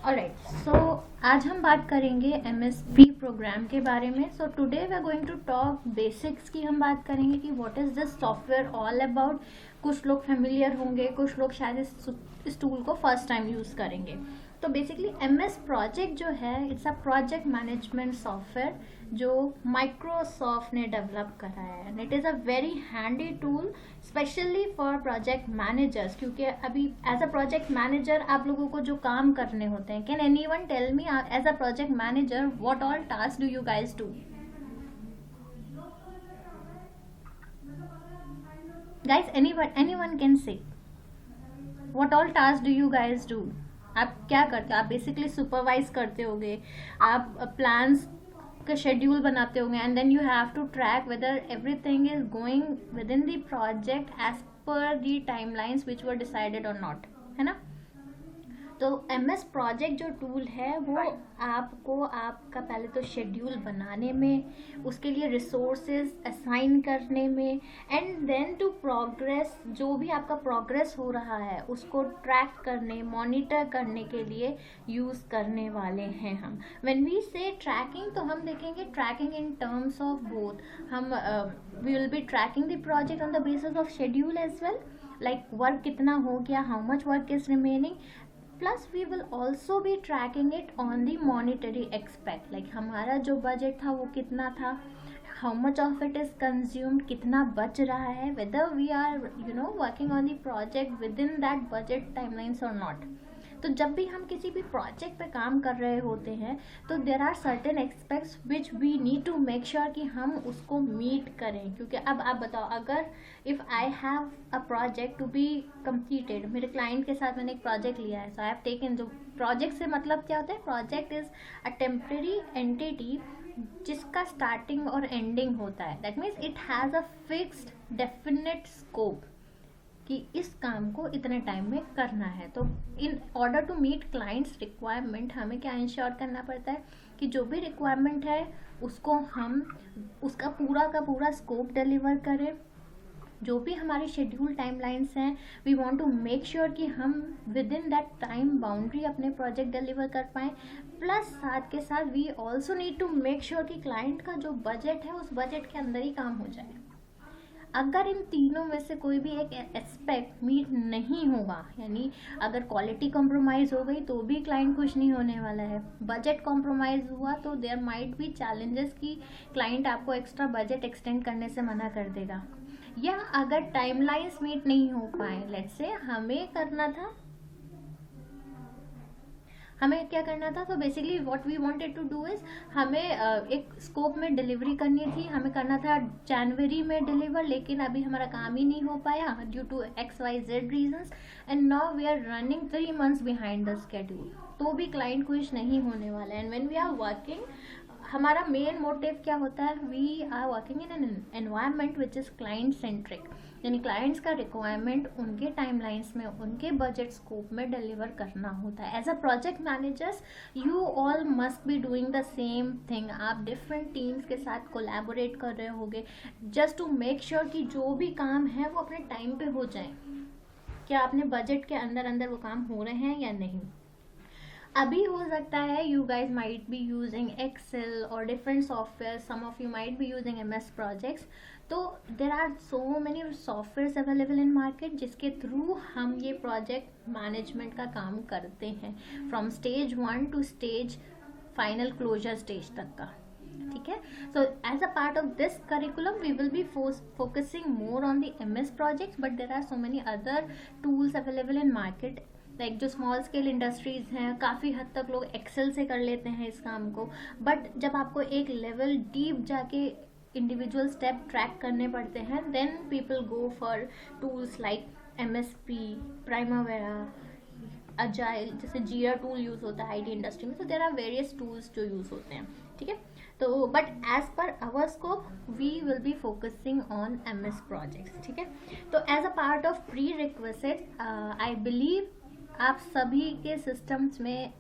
Alright, सो आज हम बात करेंगे एमएसपी प्रोग्राम के बारे में. So today we are going to talk basics की. हम बात करेंगे कि what is this software all about. कुछ लोग फेमिलियर होंगे, कुछ लोग शायद इस टूल को फर्स्ट टाइम यूज़ करेंगे. तो बेसिकली एमएस प्रोजेक्ट जो है, it's a project management software जो माइक्रोसॉफ्ट ने डेवलप करा है. And it is a very handy tool specially for project managers, क्योंकि अभी एज अ प्रोजेक्ट मैनेजर आप लोगों को जो काम करने होते हैं, can anyone tell me as a project manager what all task do you guys do? Guys, anyone can say what all task do you guys do? आप क्या करते हो? आप बेसिकली सुपरवाइज करते होगे, आप प्लान्स का शेड्यूल बनाते होंगे, and then you have to track whether everything is going within the project as per the timelines which were decided और नॉट, है ना? तो एम एस प्रोजेक्ट जो टूल है वो आपको आपका पहले तो शेड्यूल बनाने में, उसके लिए रिसोर्सेज असाइन करने में, एंड देन टू प्रोग्रेस, जो भी आपका प्रोग्रेस हो रहा है उसको ट्रैक करने, मॉनिटर करने के लिए यूज़ करने वाले हैं हम. व्हेन वी से ट्रैकिंग, तो हम देखेंगे tracking in terms of both. हम we will be tracking the project on the basis of schedule as well, like work कितना हो गया, how much work is remaining. Plus we will also be tracking it on the monetary aspect, like हमारा जो budget था वो कितना था, how much of it is consumed, कितना बच रहा है, whether we are working on the project with in that budget timelines और नॉट. तो जब भी हम किसी भी प्रोजेक्ट पे काम कर रहे होते हैं तो there are certain expects which we need to make sure कि हम उसको मीट करें. क्योंकि अब आप बताओ, अगर if I have a project to be completed, मेरे क्लाइंट के साथ मैंने एक प्रोजेक्ट लिया है, सो आई हैव टेकन. जो प्रोजेक्ट से मतलब क्या होता है? Project is a temporary entity जिसका स्टार्टिंग और एंडिंग होता है. That means it has a fixed definite scope कि इस काम को इतने टाइम में करना है. तो in order to meet clients requirement हमें क्या इंश्योर करना पड़ता है कि जो भी रिक्वायरमेंट है उसको हम उसका पूरा का पूरा स्कोप डिलीवर करें. जो भी हमारी शेड्यूल टाइमलाइंस हैं, we want to make sure कि हम within that time boundary अपने प्रोजेक्ट डिलीवर कर पाएँ. प्लस साथ के साथ we also need to make sure कि क्लाइंट का जो बजट है उस बजट के अंदर ही काम हो जाए. अगर इन तीनों में से कोई भी एक एस्पेक्ट मीट नहीं होगा, यानी अगर क्वालिटी कॉम्प्रोमाइज़ हो गई तो भी क्लाइंट खुश नहीं होने वाला है, बजट कॉम्प्रोमाइज़ हुआ तो देयर माइट बी चैलेंजेस कि क्लाइंट आपको एक्स्ट्रा बजट एक्सटेंड करने से मना कर देगा. या अगर टाइमलाइंस मीट नहीं हो पाए, लेट्स से हमें क्या करना था, तो basically what we wanted to do is, हमें एक स्कोप में डिलीवरी करनी थी, हमें करना था जनवरी में डिलीवर, लेकिन अभी हमारा काम ही नहीं हो पाया due to XYZ reasons, and now we are running 3 months behind the schedule. तो भी क्लाइंट खुश नहीं होने वाला है. And when we are working, हमारा मेन मोटिव क्या होता है? We are working in an environment which is client centric, यानी क्लाइंट्स का रिक्वायरमेंट उनके टाइमलाइंस में, उनके बजट स्कोप में डिलीवर करना होता है. As a project managers you all must be doing the same thing. आप डिफरेंट टीम्स के साथ कोलैबोरेट कर रहे होगे जस्ट टू मेक श्योर कि जो भी काम है वो अपने टाइम पे हो जाए. क्या आपने बजट के अंदर अंदर वो काम हो रहे हैं या नहीं? अभी हो सकता है you guys might be using Excel और different software, some of you might be using MS projects. तो there are so many software available in market जिसके थ्रू हम ये प्रोजेक्ट मैनेजमेंट का काम करते हैं, from stage 1 to stage final closure stage तक का. ठीक है. So as a part of this curriculum we will be focusing more on the MS projects, but there are so many other tools available in market. Like जो small scale industries हैं, काफ़ी हद तक लोग एक्सेल से कर लेते हैं इस काम को, बट जब आपको एक लेवल डीप जाके इंडिविजुअल स्टेप ट्रैक करने पड़ते हैं, then people go for tools like MSP, Primavera, agile, जैसे जीरा टूल यूज़ होता है IT इंडस्ट्री में. तो देर आर वेरियस टूल्स जो यूज़ होते हैं. ठीक है. तो but as per our scope we will be focusing on MS projects. ठीक है. तो as a part of pre request, I believe आप सभी के सिस्टम्स में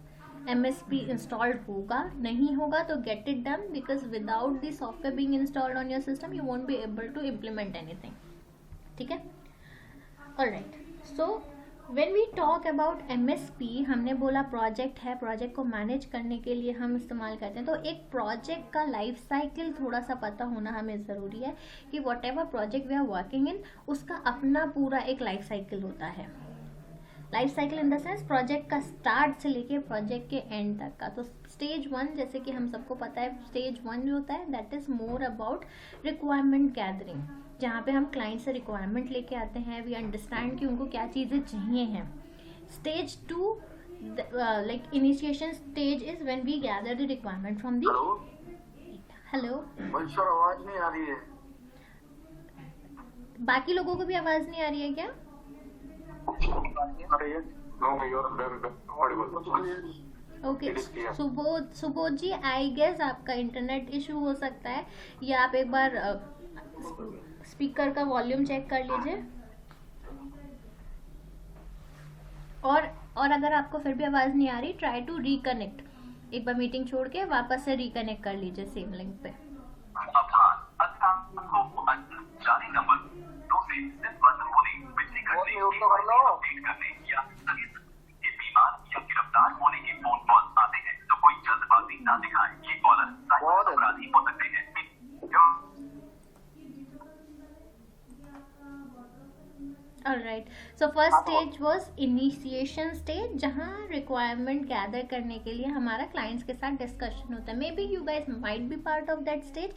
MSP इंस्टॉल्ड होगा. नहीं होगा तो get it done, because without the software being installed on your system you won't be able to implement anything. ठीक है. Alright. So When we talk about MSP, हमने बोला प्रोजेक्ट है, प्रोजेक्ट को मैनेज करने के लिए हम इस्तेमाल करते हैं। तो एक प्रोजेक्ट का लाइफ साइकिल थोड़ा सा पता होना हमें ज़रूरी है कि whatever project we are working in, उसका अपना पूरा एक लाइफ साइकिल होता है। Life cycle in the sense project का स्टार्ट से लेके प्रोजेक्ट के एंड तक का। तो स्टेज 1, जैसे कि हम सबको पता है, स्टेज 1 जो होता है that is more about requirement gathering, जहाँ पे हम क्लाइंट से रिक्वायरमेंट लेके आते हैं, वी अंडरस्टैंड कि उनको क्या चीज़ें चाहिए हैं। Stage 2 like initiation stage is when we gather the requirement from the. Hello sir, आवाज नहीं आ रही है। बाकी लोगों को भी आवाज़ नहीं आ रही है क्या? Okay, Subodh ji, I guess आपका इंटरनेट इशू हो सकता है, या आप एक बार स्पीकर का वॉल्यूम चेक कर लीजिए। और अगर आपको फिर भी आवाज़ नहीं आ रही, ट्राई टू रिकनेक्ट, एक बार मीटिंग छोड़ के वापस से रिकनेक्ट कर लीजिए सेम लिंक पे। Alright, so first stage was initiation stage, जहाँ requirement gather करने के लिए हमारा clients के साथ discussion होता है। Maybe you guys might be part of that stage,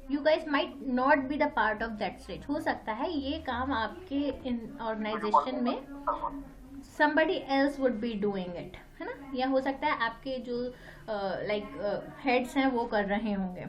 you guys might not be the part of that stage. हो सकता है ये काम आपके organization में somebody else would be doing it, है ना, या हो सकता है आपके जो heads हैं वो कर रहे होंगे।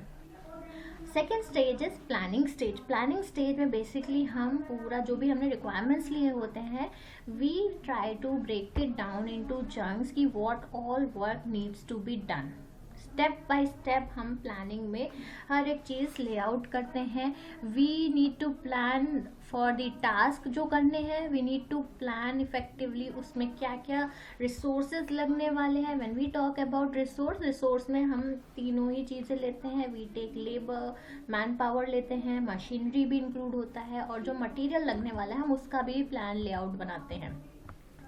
Second stage is planning stage. Planning stage में बेसिकली हम पूरा जो भी हमने रिक्वायरमेंट्स लिए होते हैं, we try to break it down into chunks कि what all work needs to be done. Step by step हम प्लानिंग में हर एक चीज़ लेआउट करते हैं। We need to plan for the task जो करने हैं, we need to plan effectively उसमें क्या क्या रिसोर्सेज लगने वाले हैं। When we talk about resource में हम तीनों ही चीज़ें लेते हैं। We take labour, manpower लेते हैं, मशीनरी भी इंक्लूड होता है, और जो मटेरियल लगने वाला है हम उसका भी प्लान लेआउट बनाते हैं।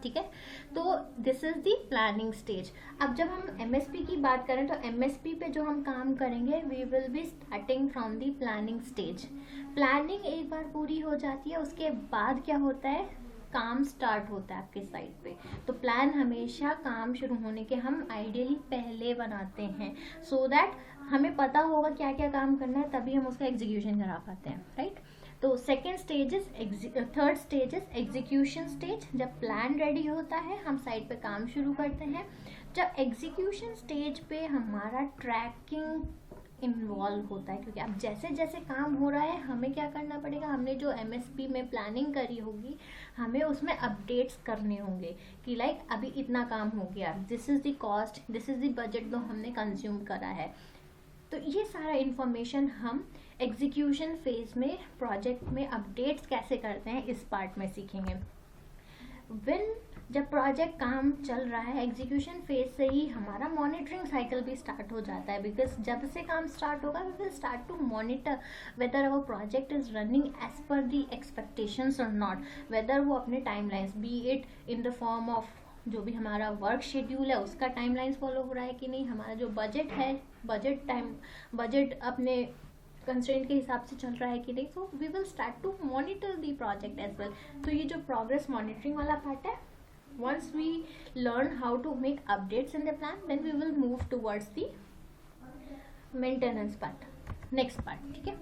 ठीक है, तो this is the planning stage. अब जब हम एमएसपी की बात करें तो एमएसपी पे जो हम काम करेंगे, we will be starting from the planning stage. Planning एक बार पूरी हो जाती है, उसके बाद क्या होता है, काम स्टार्ट होता है आपके साइट पे। तो प्लान हमेशा काम शुरू होने के हम आइडियली पहले बनाते हैं, सो दैट हमें पता होगा क्या क्या काम करना है, तभी हम उसका एग्जीक्यूशन करा पाते हैं, राइट। तो second stage is third stage is execution stage. जब प्लान रेडी होता है हम साइट पे काम शुरू करते हैं। जब एग्जीक्यूशन स्टेज पे हमारा ट्रैकिंग इन्वॉल्व होता है, क्योंकि अब जैसे जैसे काम हो रहा है हमें क्या करना पड़ेगा, हमने जो एमएसपी में प्लानिंग करी होगी हमें उसमें अपडेट्स करने होंगे कि लाइक अभी इतना काम हो गया, this is the cost, this is the budget जो हमने कंज्यूम करा है। तो ये सारा इन्फॉर्मेशन हम एग्जीक्यूशन फेज में प्रोजेक्ट में अपडेट्स कैसे करते हैं इस पार्ट में सीखेंगे। जब प्रोजेक्ट काम चल रहा है, एग्जीक्यूशन फेज से ही हमारा मॉनिटरिंग साइकिल भी स्टार्ट हो जाता है, बिकॉज जब से काम स्टार्ट होगा we will start to monitor whether our project is running as per the expectations और नॉट, वेदर वो अपने timelines, be it in the form of जो भी हमारा वर्क शेड्यूल है उसका टाइमलाइंस फॉलो हो रहा है कि नहीं, हमारा जो बजट है बजट अपने कंस्ट्रेंट के हिसाब से चल रहा है कि नहीं। So we will start to monitor the project as well. तो ये जो प्रोग्रेस मॉनिटरिंग वाला पार्ट है, once we learn how to make updates in the plan, then we will move towards the maintenance part, next part, ठीक है।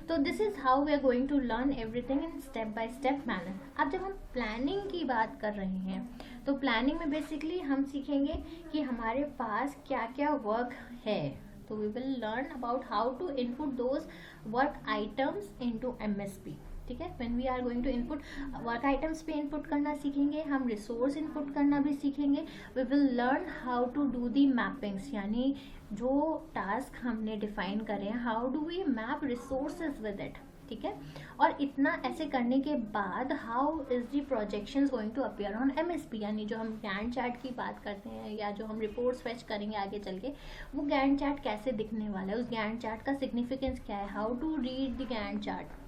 तो this is how we are going to learn everything in step by step manner। अब जब हम planning की बात कर रहे हैं तो प्लानिंग में बेसिकली हम सीखेंगे कि हमारे पास क्या क्या वर्क है। तो we will learn about how to input those work items into MSP, ठीक है। When we are going to input work items पे इनपुट करना सीखेंगे, हम रिसोर्स इनपुट करना भी सीखेंगे। We will learn how to do the mappings, यानी जो टास्क हमने डिफाइन करे हैं, how do we map resources with it, ठीक है। और इतना ऐसे करने के बाद how is the projections going to appear on MSP, यानी जो हम गैंट चार्ट की बात करते हैं या जो हम रिपोर्ट्स फेच करेंगे आगे चल के, वो गैंट चार्ट कैसे दिखने वाला है, उस गैंट चार्ट का सिग्निफिकेंस क्या है, how to read the Gantt chart,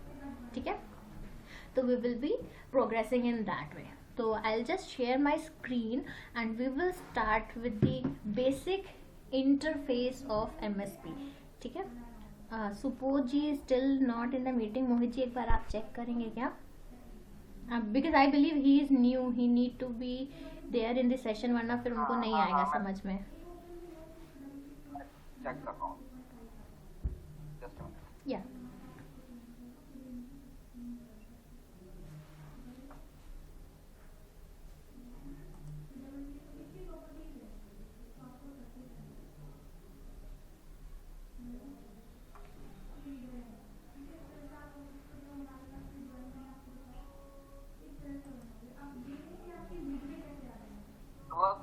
ठीक है। तो we will be progressing in that way. तो I'll just share my screen and we will start with the basic interface of MSP. ठीक है, suppose ji still not in the meeting. Mohit ji एक बार आप check करेंगे क्या? Because I believe he is new, he need to be there in the session, वरना फिर उनको नहीं आएगा समझ में. चेक कर रहा हूँ. Just a minute. Yeah.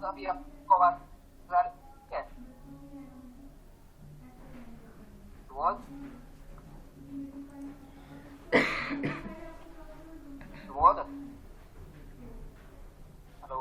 तो अभी आपको आवाज आ रही है? What? What? Hello.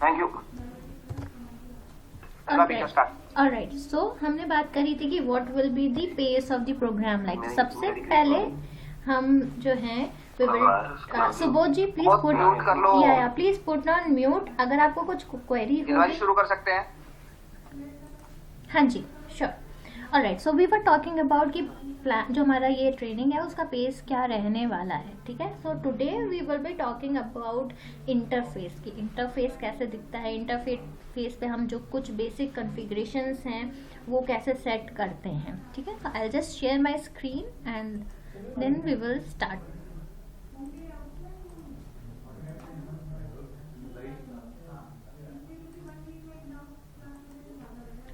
Thank you. Alright, so हमने बात करी थी कि what will be the pace of the program like. सबसे पहले हम जो हैं Subodh ji please please put on mute. अगर आपको कुछ क्वेरी हो शुरू कर सकते हैं. हाँ जी sure. Alright, so we were talking about कि प्लान जो हमारा ये ट्रेनिंग है उसका पेस क्या रहने वाला है. ठीक है, so today we will be talking about interface की इंटरफेस कैसे दिखता है. इंटरफेस पे हम जो कुछ बेसिक कॉन्फ़िगरेशंस हैं वो कैसे सेट करते हैं. ठीक है, so I will just share my screen and then we will start.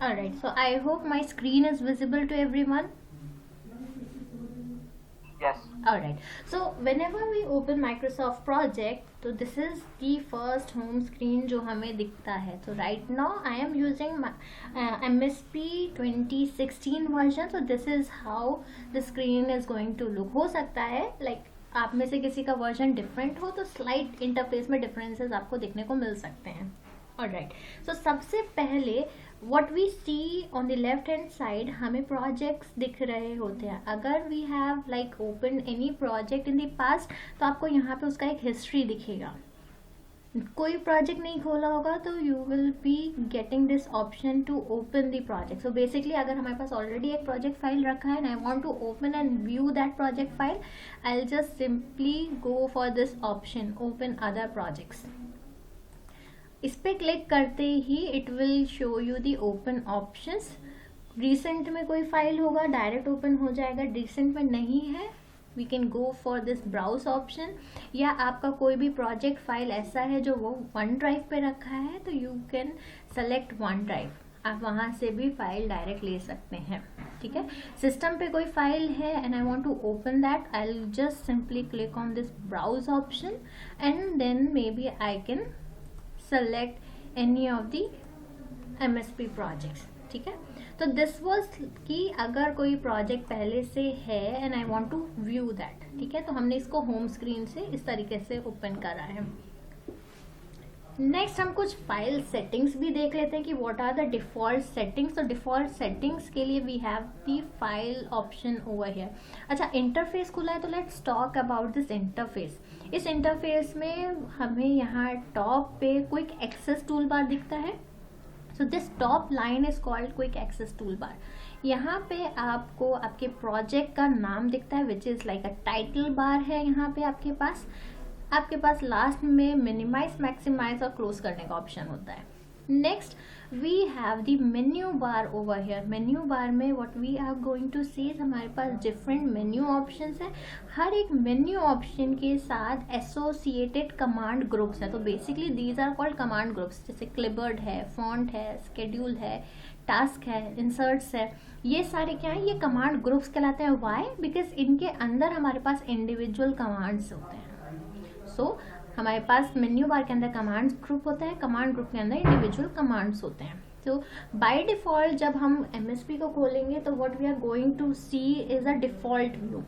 Alright, so I hope my screen is visible to everyone. Yes. Alright, so whenever we open Microsoft project, so this is the first home screen जो हमें दिखता है. So right now I am using my, MSP 2016 version. So this is how the screen is going to look. हो सकता है like आप में से किसी का वर्जन डिफरेंट हो तो स्लाइट इंटरफेस में डिफरेंसेस आपको देखने को मिल सकते हैं. ऑलराइट, सो सबसे पहले what we see on the left hand side हमें projects दिख रहे होते हैं. अगर we have like opened any project in the past तो आपको यहाँ पे उसका एक history दिखेगा. कोई project नहीं खोला होगा तो you will be getting this option to open the project. So basically अगर हमारे पास already एक project file रखा है and I want to open and view that project file, I'll just simply go for this option, open other projects. इस पे click करते ही it will show you the open options. Recent में कोई file होगा direct open हो जाएगा. Recent में नहीं है we can go for this browse option. या आपका कोई भी प्रोजेक्ट फाइल ऐसा है जो वो वन ड्राइव पे रखा है तो you can select one drive. आप वहाँ से भी फाइल डायरेक्ट ले सकते हैं. ठीक है, सिस्टम पे कोई फाइल है and I want to open that, I will just simply click on this browse option and then maybe I can select any of the MSP projects. ठीक है, तो this was कि अगर कोई project पहले से है and I want to view that. ठीक है, तो हमने इसको होम स्क्रीन से इस तरीके से ओपन करा है. नेक्स्ट हम कुछ फाइल सेटिंग्स भी देख लेते हैं कि what are the default settings. तो डिफॉल्ट सेटिंग्स के लिए we have the file option over here. अच्छा, इंटरफेस खुला है तो let's talk about this interface. इस इंटरफेस में हमें यहाँ टॉप पे क्विक एक्सेस टूल बार दिखता है. So this top line is called quick access tool bar. यहाँ पे आपको आपके प्रोजेक्ट का नाम दिखता है which is like a title bar है. यहाँ पे आपके पास लास्ट में मिनिमाइज, मैक्सिमाइज और क्लोज करने का ऑप्शन होता है. Next we have the menu bar over here. menu bar में what we are going to see हमारे पास different menu options है. हर एक menu option के साथ associated command groups है. तो basically these are called command groups. जैसे clipboard है, font है, schedule है, task है, inserts है, ये सारे क्या है, ये command groups कहलाते हैं. why? because इनके अंदर हमारे पास individual commands होते हैं. so हमारे पास मेन्यू बार के अंदर कमांड्स ग्रुप होता है, कमांड ग्रुप के अंदर इंडिविजुअल कमांड्स होते हैं. तो बाय डिफॉल्ट जब हम एमएसपी को खोलेंगे तो what we are going to see is a default view.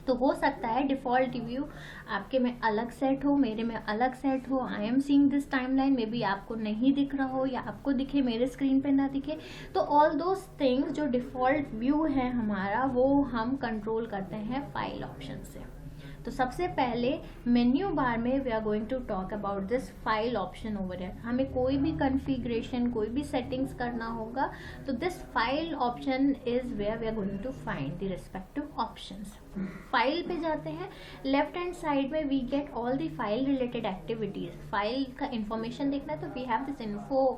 तो हो सकता है डिफॉल्ट व्यू आपके में अलग सेट हो, मेरे में अलग सेट हो. I am seeing this timeline, may be आपको नहीं दिख रहा हो या आपको दिखे मेरे स्क्रीन पे ना दिखे. तो ऑल दोज थिंग्स जो डिफॉल्ट व्यू है हमारा, वो हम कंट्रोल करते हैं फाइल ऑप्शन से. तो सबसे पहले मेन्यू बार में we are going to talk about this file option over here. हमें कोई भी कॉन्फ़िगरेशन, कोई भी सेटिंग्स करना होगा तो this file option is where we are going to find the respective options. File पे जाते हैं, लेफ्ट हैंड साइड में we get all the file related activities. File का इंफॉर्मेशन देखना है तो we have this info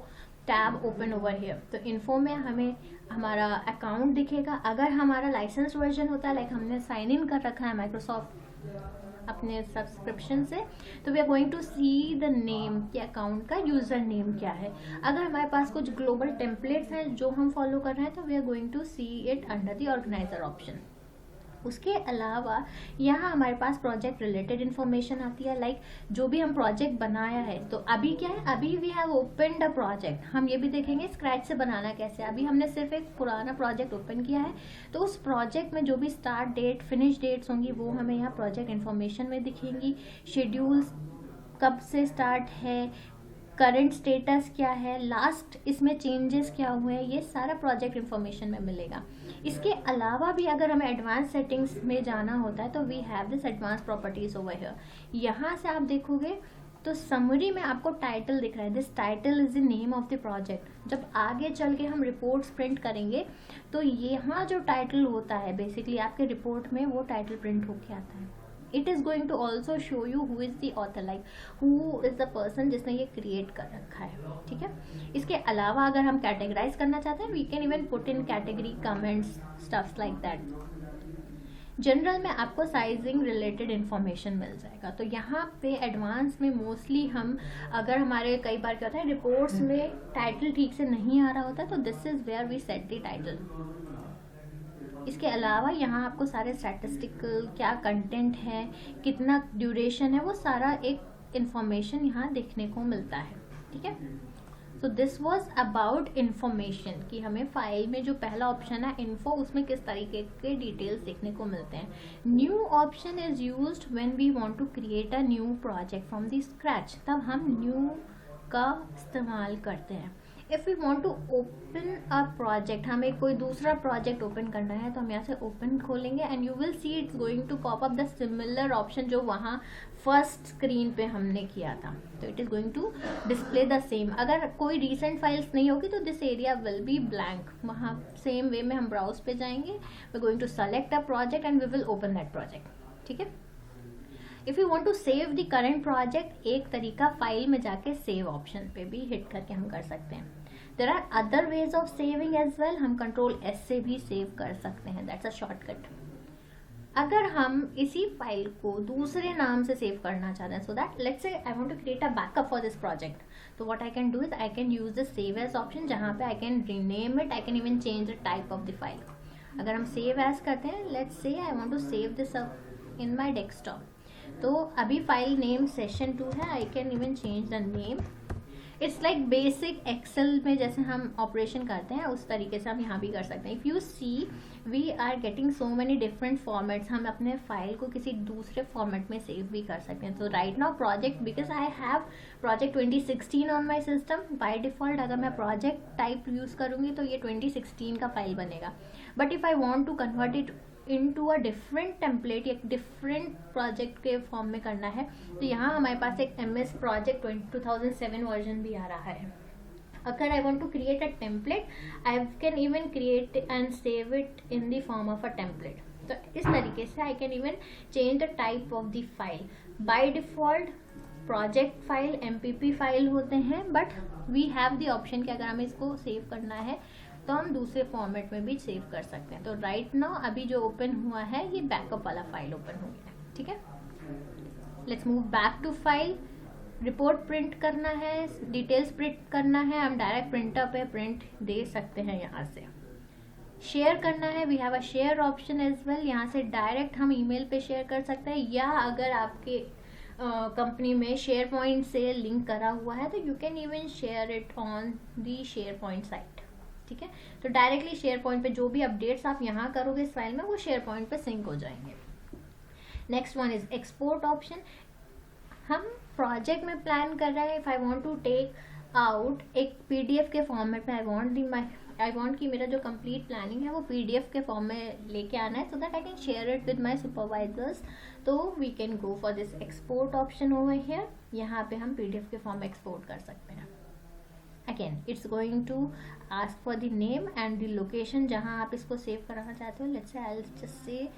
tab open over here. तो info में हमें हमारा अकाउंट दिखेगा. अगर हमारा लाइसेंस वर्जन होता है, लाइक हमने साइन इन कर रखा है माइक्रोसॉफ्ट अपने सब्सक्रिप्शन से, तो we are going to see the name के अकाउंट का यूजर नेम क्या है. अगर हमारे पास कुछ ग्लोबल टेम्पलेट्स हैं जो हम फॉलो कर रहे हैं तो we are going to see it under the organiser option. उसके अलावा यहाँ हमारे पास प्रोजेक्ट रिलेटेड इन्फॉर्मेशन आती है, लाइक जो भी हम प्रोजेक्ट बनाया है. तो अभी क्या है, अभी we have opened a project. हम ये भी देखेंगे स्क्रैच से बनाना कैसे. अभी हमने सिर्फ एक पुराना प्रोजेक्ट ओपन किया है, तो उस प्रोजेक्ट में जो भी स्टार्ट डेट, फिनिश डेट्स होंगी वो हमें यहाँ प्रोजेक्ट इन्फॉर्मेशन में दिखेंगी. शेड्यूल्स कब से स्टार्ट है, करंट स्टेटस क्या है, लास्ट इसमें चेंजेस क्या हुए हैं, ये सारा प्रोजेक्ट इन्फॉर्मेशन में मिलेगा. इसके अलावा भी अगर हमें एडवांस सेटिंग्स में जाना होता है तो we have this advance properties over here. यहाँ से आप देखोगे तो समरी में आपको टाइटल दिख रहा है. This title is the name of the project. जब आगे चल के हम रिपोर्ट्स प्रिंट करेंगे तो यहाँ जो टाइटल होता है बेसिकली आपके रिपोर्ट में वो टाइटल प्रिंट होके आता है. It is going to also show you who is the author, like who is the person जिसने ये क्रिएट कर रखा है. ठीक है. इसके अलावा अगर हम कैटेगराइज करना चाहते हैं, we can even put in category, comments, stuffs like that. General में आपको साइजिंग रिलेटेड इन्फॉर्मेशन मिल जाएगा. तो यहाँ पे एडवांस में मोस्टली हम, अगर हमारे कई बार क्या होता है रिपोर्ट्स में टाइटल ठीक से नहीं आ रहा होता है, तो this is where we set the title. इसके अलावा यहाँ आपको सारे स्टैटिस्टिकल क्या कंटेंट है, कितना ड्यूरेशन है, वो सारा एक इंफॉर्मेशन यहाँ देखने को मिलता है. ठीक है. So this was about information कि हमें फाइल में जो पहला ऑप्शन है इन्फो, उसमें किस तरीके के डिटेल्स देखने को मिलते हैं. New option is used when we want to create a new project from the scratch. तब हम न्यू का इस्तेमाल करते हैं. If we want to open a project, हमें कोई दूसरा प्रोजेक्ट ओपन करना है तो हम यहाँ से ओपन खोलेंगे and you will see it's going to pop up the similar option जो वहाँ फर्स्ट स्क्रीन पे हमने किया था. तो it is going to display the same. अगर कोई रिसेंट फाइल्स नहीं होगी तो this area will be blank. वहाँ सेम वे में हम ब्राउज पे जाएंगे, we going to select a project and we will open that project. ठीक है. If you want to save the current project, एक तरीका फाइल में जाके सेव ऑप्शन पे भी हिट करके हम कर सकते हैं. There are other ways of saving as well. हम कंट्रोल एस से भी सेव कर सकते हैं, दैट्स अ शॉर्टकट. अगर हम इसी फाइल को दूसरे नाम से सेव करना चाहते हैं, सो that let's say I want to create a backup for this project, तो what I can do is I can use the save as option, जहाँ पे I can rename it, I can even change the type of the file. अगर हम save as करते हैं, let's say I want to save this up in my desktop. तो अभी file name session2 है, I can even change the name. It's like basic Excel में जैसे हम ऑपरेशन करते हैं उस तरीके से हम यहाँ भी कर सकते हैं. If you see we are getting so many different formats. हम अपने फाइल को किसी दूसरे फॉर्मेट में सेव भी कर सकते हैं. तो right now project, because I have project 2016 on my system, by default अगर मैं प्रोजेक्ट टाइप यूज़ करूँगी तो ये 2016 का फाइल बनेगा. But if I want to convert it into a different template या डिफरेंट प्रोजेक्ट के फॉर्म में करना है, तो यहाँ हमारे पास एक MS प्रोजेक्ट 2007 वर्जन भी आ रहा है. अगर I want to create a template, I can even create and save it in the form of a template. तो इस तरीके से I can even change the type of the file. By default project file, MPP file होते हैं, but we have the option कि अगर हमें इसको सेव करना है तो हम दूसरे फॉर्मेट में भी सेव कर सकते हैं। तो राइट नाउ अभी जो ओपन हुआ है ये बैकअप वाला फाइल ओपन हो गया है, ठीक है। Let's move back to file. Report print करना है, डिटेल्स प्रिंट करना है, हम डायरेक्ट प्रिंटर पे प्रिंट दे सकते हैं यहाँ से। शेयर करना है, we have a share option as well, यहाँ से डायरेक्ट हम ईमेल पे शेयर कर सकते हैं, या अगर आपके कंपनी में शेयर पॉइंट से लिंक करा हुआ है तो you can even share it on the share point site, ठीक है। तो डायरेक्टली शेयर पॉइंट पे जो भी अपडेट्स आप यहाँ करोगे इस फाइल में वो शेयर पॉइंट पे सिंक हो जाएंगे। Next one is export option. हम प्रोजेक्ट में प्लान कर रहे हैं, if I want to take out एक PDF के फॉर्मेट में, आई वांट कि मेरा जो कंप्लीट प्लानिंग है वो PDF के फॉर्म में लेके आना है, so that I can share it with my supervisors. तो we can go for this export option over here. यहाँ पे हम PDF के फॉर्म में एक्सपोर्ट कर सकते हैं। Again it's going to ask for the name and the location जहाँ आप इसको सेव कराना चाहते हो। Let's say I will just say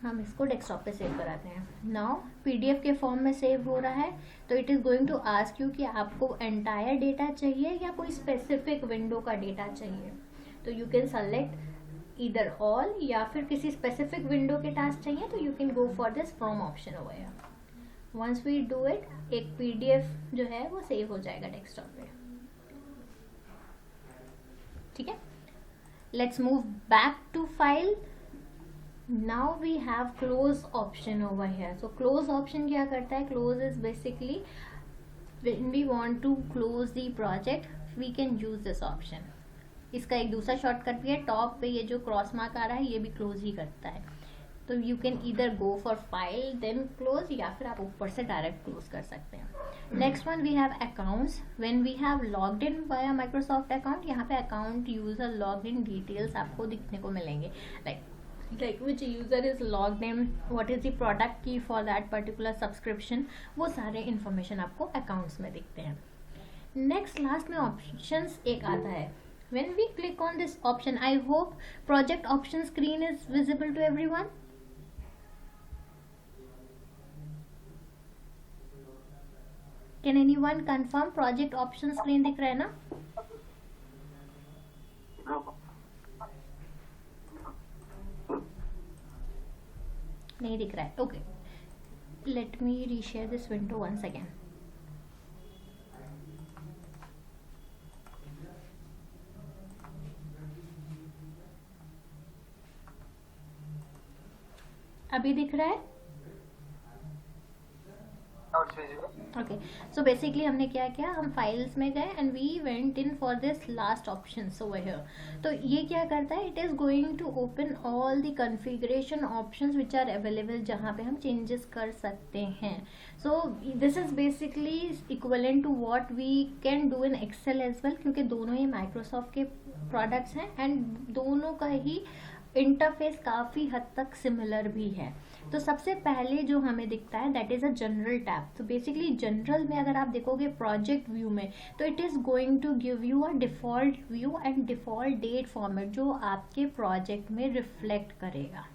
हम इसको डेस्कटॉप पे सेव कराते हैं। नाउ PDF के फॉर्म में सेव हो रहा है, तो it is going to ask you कि आपको एंटायर डेटा चाहिए या कोई स्पेसिफिक विंडो का डेटा चाहिए। तो you can select either all, या फिर किसी स्पेसिफिक विंडो के टास्क चाहिए तो you can go for this from option over here. Once we do it, एक PDF जो है वो सेव हो जाएगा डेस्कटॉप पे, ठीक है। Let's move back to file. Now we have close option over here. So close option क्या करता है? Close is basically when we want to close the project, we can use this option. इसका एक दूसरा shortcut भी है, top पे ये जो क्रॉस मार्क आ रहा है ये भी क्लोज ही करता है। तो you can either go for file then close, या फिर आप ऊपर से डायरेक्ट क्लोज कर सकते हैं। Next one we have accounts. When we have logged in via Microsoft account, यहाँ पे account user log in details आपको दिखने को मिलेंगे, like which user is logged in, what is the product key for that particular subscription, वो सारे information आपको accounts में दिखते हैं। नेक्स्ट लास्ट में ऑप्शंस एक आता है। when we click on this option, I hope project option screen is visible to everyone. Can anyone confirm project option screen दिख रहा है ना? नहीं दिख रहा है, okay. Let me reshare this window once again. अभी दिख रहा है? ओके, सो बेसिकली हमने क्या किया, हम फाइल्स में गए and we went in for this last option over here. तो ये क्या करता है, it is going to open all the configuration options which are available, जहाँ पे हम चेंजेस कर सकते हैं। So this is basically equivalent to what we can do in Excel as well, क्योंकि दोनों ही माइक्रोसॉफ्ट के प्रोडक्ट्स हैं एंड दोनों का ही इंटरफेस काफ़ी हद तक सिमिलर भी है। तो सबसे पहले जो हमें दिखता है that is a general tab. तो बेसिकली जनरल में अगर आप देखोगे प्रोजेक्ट व्यू में, तो it is going to give you a default view and default date format जो आपके प्रोजेक्ट में रिफ्लेक्ट करेगा।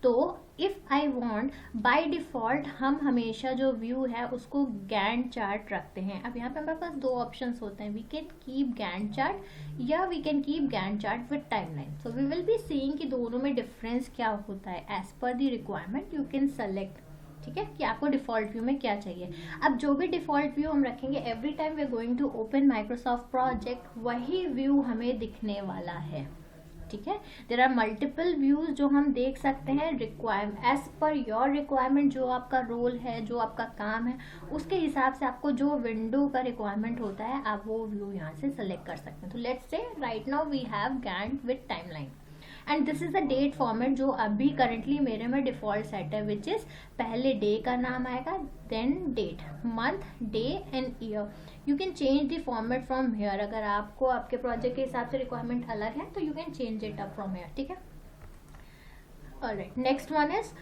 तो if I want, by default हम हमेशा जो व्यू है उसको गैंट चार्ट रखते हैं। अब यहाँ पे हमारे पास दो ऑप्शंस होते हैं, we can keep Gantt chart या we can keep Gantt chart with timeline. So we will be seeing कि दोनों में डिफरेंस क्या होता है। As per the requirement you can select, ठीक है, कि आपको डिफ़ॉल्ट व्यू में क्या चाहिए। अब जो भी डिफ़ॉल्ट व्यू हम रखेंगे, every time we are going to open Microsoft project, वही व्यू हमें दिखने वाला है, ठीक है। देयर आर मल्टीपल व्यूज जो हम देख सकते हैं, एज पर योर रिक्वायरमेंट, जो आपका रोल है, जो आपका काम है, उसके हिसाब से आपको जो विंडो का रिक्वायरमेंट होता है आप वो व्यू यहाँ से सेलेक्ट कर सकते हैं। तो let's say right now we have Gantt with timeline and this is a date format जो अभी करंटली मेरे में डिफॉल्ट सेट है, विच इज पहले डे का नाम आएगा, then date, month, day and year. You can change the format from here. अगर आपको आपके प्रोजेक्ट के हिसाब से रिक्वायरमेंट अलग है तो you can change it up from here, ठीक है। Alright, next one is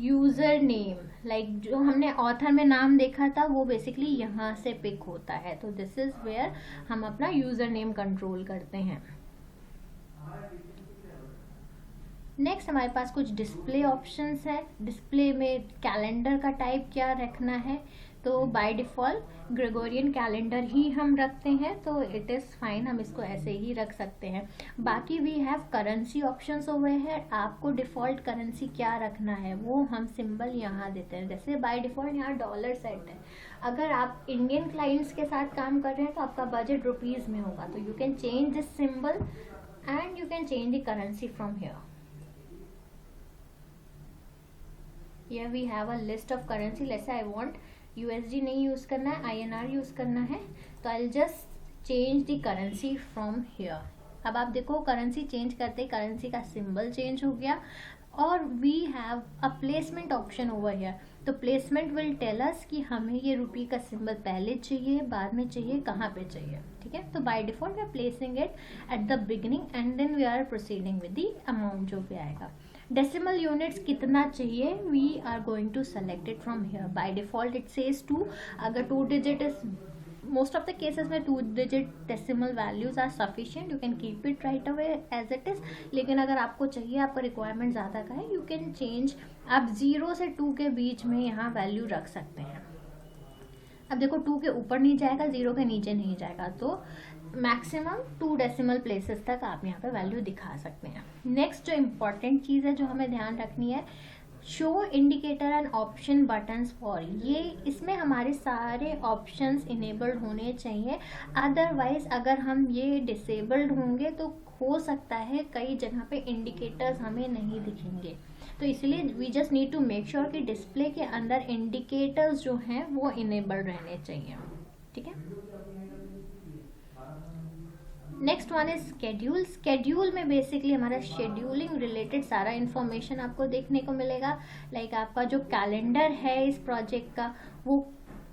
user name. Like जो हमने ऑथर में नाम देखा था वो बेसिकली यहाँ से पिक होता है। तो दिस इज वेयर हम अपना यूजर नेम कंट्रोल करते हैं। नेक्स्ट हमारे पास कुछ डिस्प्ले ऑप्शंस है। डिस्प्ले में कैलेंडर का टाइप क्या रखना है, तो बाय डिफ़ॉल्ट ग्रेगोरियन कैलेंडर ही हम रखते हैं, तो इट इज़ फाइन, हम इसको ऐसे ही रख सकते हैं। बाकी we have currency options over है। आपको डिफ़ॉल्ट करेंसी क्या रखना है वो हम सिंबल यहाँ देते हैं। जैसे बाय डिफ़ॉल्ट यहाँ डॉलर सेट है। अगर आप इंडियन क्लाइंट्स के साथ काम कर रहे हैं तो आपका बजट रुपीज़ में होगा, तो you can change this symbol and you can change the currency from here. Here we have a list of currency. Let's say I want USD नहीं यूज़ करना है, INR यूज़ करना है, तो I'll just change the currency from here. अब आप देखो currency change करते करेंसी का सिंबल चेंज हो गया। और we have a placement option over here. तो प्लेसमेंट विल टेल अस कि हमें ये रुपी का सिंबल पहले चाहिए, बाद में चाहिए, कहाँ पे चाहिए, ठीक है। तो by default we are placing it at the beginning and then we are proceeding with the amount जो भी आएगा। डेसिमल यूनिट्स कितना चाहिए, we are going to select it from here. By default it says 2। अगर 2 digit is most of the cases में 2 digit decimal values are sufficient, you can keep it right away as it is। लेकिन अगर आपको चाहिए, आपका requirement ज़्यादा का है, you can change। आप 0 से 2 के बीच में यहाँ वैल्यू रख सकते हैं। अब देखो 2 के ऊपर नहीं जाएगा, 0 के नीचे नहीं जाएगा, तो मैक्सिमम 2 डेसिमल प्लेसेस तक आप यहाँ पे वैल्यू दिखा सकते हैं। नेक्स्ट जो इम्पॉर्टेंट चीज़ है जो हमें ध्यान रखनी है, show indicator and option buttons for, ये इसमें हमारे सारे ऑप्शंस इनेबल्ड होने चाहिए। अदरवाइज अगर हम ये डिसेबल्ड होंगे तो हो सकता है कई जगह पे इंडिकेटर्स हमें नहीं दिखेंगे। तो इसलिए we just need to make sure कि डिस्प्ले के अंदर इंडिकेटर्स जो हैं वो इनेबल्ड रहने चाहिए, ठीक है। Next one is schedule. Schedule में बेसिकली हमारा शेड्यूलिंग रिलेटेड सारा इन्फॉर्मेशन आपको देखने को मिलेगा। लाइक आपका जो कैलेंडर है इस प्रोजेक्ट का, वो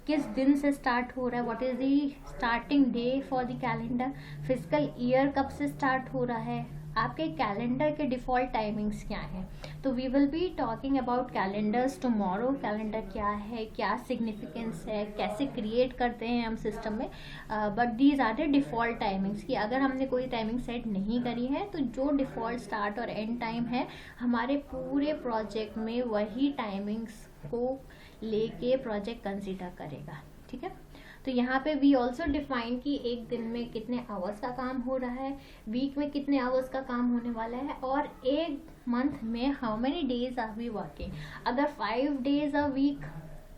किस दिन से स्टार्ट हो रहा है, what is the starting day for the calendar, physical year कब से स्टार्ट हो रहा है, आपके कैलेंडर के डिफ़ॉल्ट टाइमिंग्स क्या हैं। तो we will be talking about calendars tomorrow. Calendar क्या है, क्या सिग्निफिकेंस है, कैसे क्रिएट करते हैं हम सिस्टम में, but these are the default timings. कि अगर हमने कोई टाइमिंग सेट नहीं करी है तो जो डिफ़ॉल्ट स्टार्ट और एंड टाइम है हमारे पूरे प्रोजेक्ट में वही टाइमिंग्स को लेके प्रोजेक्ट कंसिडर करेगा, ठीक है। तो यहाँ पे वी ऑल्सो डिफाइन कि एक दिन में कितने आवर्स का काम हो रहा है, वीक में कितने आवर्स का काम होने वाला है, और एक मंथ में how many days are we working. अगर 5 days अ वीक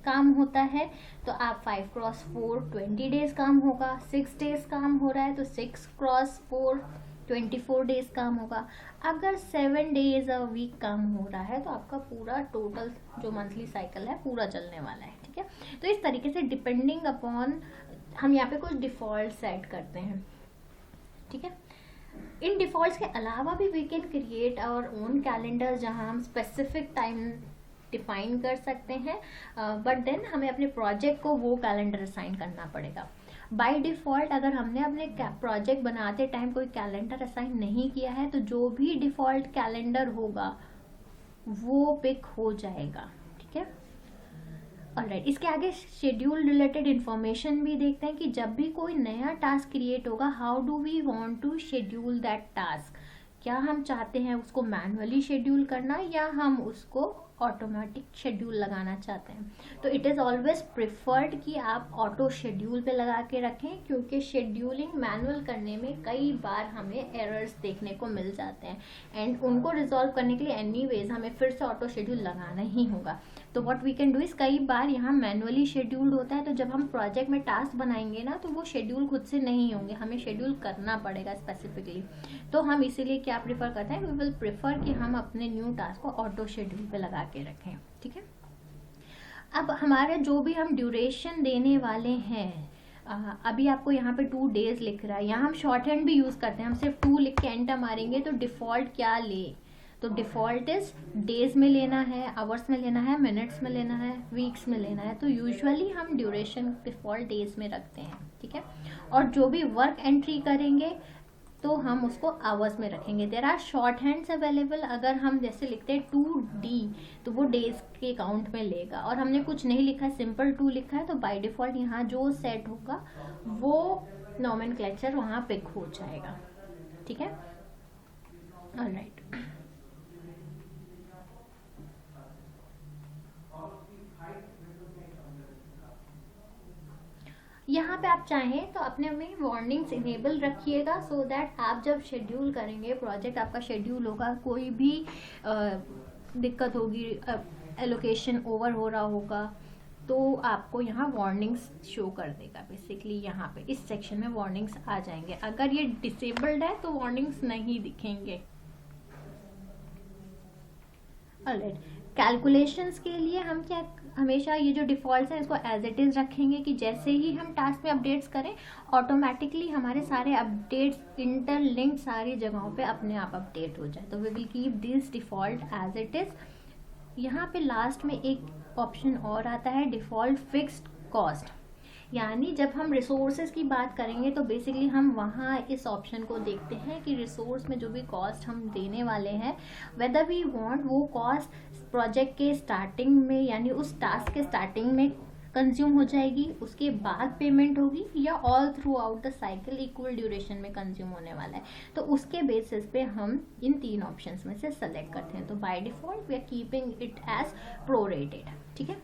काम होता है तो आप 5 क्रॉस 4 20 डेज काम होगा। 6 days काम हो रहा है तो 6 क्रॉस 4 24 डेज काम होगा। अगर 7 days अ वीक काम हो रहा है तो आपका पूरा टोटल जो मंथली साइकिल है पूरा चलने वाला है, ठीक है। तो इस तरीके से डिपेंडिंग अपॉन हम यहाँ पे कुछ डिफ़ॉल्ट सेट करते हैं, ठीक है। इन डिफ़ॉल्ट्स के अलावा भी we can create our own calendar जहाँ हम स्पेसिफिक टाइम डिफाइन कर सकते हैं, बट देन हमें अपने प्रोजेक्ट को वो कैलेंडर असाइन करना पड़ेगा। बाय डिफ़ॉल्ट अगर हमने अपने प्रोजेक्ट बनाते टाइम कोई कैलेंडर असाइन नहीं किया है तो जो भी डिफ़ॉल्ट कैलेंडर होगा वो पिक हो जाएगा, ठीक है। ऑलराइट, इसके आगे शेड्यूल रिलेटेड इन्फॉर्मेशन भी देखते हैं कि जब भी कोई नया टास्क क्रिएट होगा, how do we want to schedule that task. क्या हम चाहते हैं उसको मैनुअली शेड्यूल करना या हम उसको ऑटोमेटिक शेड्यूल लगाना चाहते हैं। तो इट इज़ ऑलवेज प्रिफर्ड कि आप ऑटो शेड्यूल पे लगा के रखें, क्योंकि शेड्यूलिंग मैनुअल करने में कई बार हमें एरर्स देखने को मिल जाते हैं एंड उनको रिजॉल्व करने के लिए एनीवेज हमें फिर से ऑटो शेड्यूल लगाना ही होगा। तो what we can do is, कई बार यहाँ मैनुअली शेड्यूल्ड होता है तो जब हम प्रोजेक्ट में टास्क बनाएंगे ना तो वो शेड्यूल खुद से नहीं होंगे, हमें शेड्यूल करना पड़ेगा स्पेसिफिकली। तो हम इसीलिए क्या प्रीफर करते हैं, वी विल प्रेफर कि हम अपने न्यू टास्क को ऑटो शेड्यूल पे लगा के रखें, ठीक है। अब हमारे जो भी हम ड्यूरेशन देने वाले हैं, अभी आपको यहाँ पे 2 days लिख रहा है, यहाँ हम शॉर्ट हैंड भी यूज़ करते हैं। हम सिर्फ 2 लिख के एंटर मारेंगे तो डिफ़ॉल्ट क्या ले, तो डिफ़ॉल्ट इज डेज में लेना है, आवर्स में लेना है, मिनट्स में लेना है, वीक्स में लेना है। तो यूजुअली हम ड्यूरेशन डिफ़ॉल्ट डेज में रखते हैं, ठीक है। और जो भी वर्क एंट्री करेंगे तो हम उसको आवर्स में रखेंगे। There are shorthands available. अगर हम जैसे लिखते हैं 2D तो वो डेज के काउंट में लेगा, और हमने कुछ नहीं लिखा है, सिंपल 2 लिखा है, तो बाय डिफ़ॉल्ट यहाँ जो सेट होगा वो नॉमेनक्लेचर वहाँ पिक हो जाएगा, ठीक है। ऑलराइट, यहाँ पे आप चाहें तो अपने में वार्निंग्स इनेबल रखिएगा, सो दैट आप जब शेड्यूल करेंगे प्रोजेक्ट, आपका शेड्यूल होगा, कोई भी दिक्कत होगी, एलोकेशन ओवर हो रहा होगा, तो आपको यहाँ वार्निंग्स शो कर देगा। बेसिकली यहाँ पे इस सेक्शन में वार्निंग्स आ जाएंगे। अगर ये डिसेबल्ड है तो वार्निंग्स नहीं दिखेंगे। ऑलराइट, कैलकुलेशंस के लिए हम क्या हमेशा ये जो डिफॉल्ट है इसको एज इट इज रखेंगे कि जैसे ही हम टास्क में अपडेट्स करें ऑटोमेटिकली हमारे सारे अपडेट्स इंटरलिंक्ड सारी जगहों पे अपने आप अपडेट हो जाए। तो we will keep this default as it is. यहाँ पे लास्ट में एक ऑप्शन और आता है, डिफॉल्ट फिक्स्ड कॉस्ट। यानी जब हम रिसोर्सेज की बात करेंगे तो बेसिकली हम वहाँ इस ऑप्शन को देखते हैं कि रिसोर्स में जो भी कॉस्ट हम देने वाले हैं, वेदर वी वांट वो कॉस्ट प्रोजेक्ट के स्टार्टिंग में यानी उस टास्क के स्टार्टिंग में कंज्यूम हो जाएगी, उसके बाद पेमेंट होगी, या all through out the cycle equal duration में कंज्यूम होने वाला है। तो उसके बेसिस पे हम इन 3 ऑप्शंस में से सेलेक्ट करते हैं। तो by default we are keeping it as prorated. ठीक है।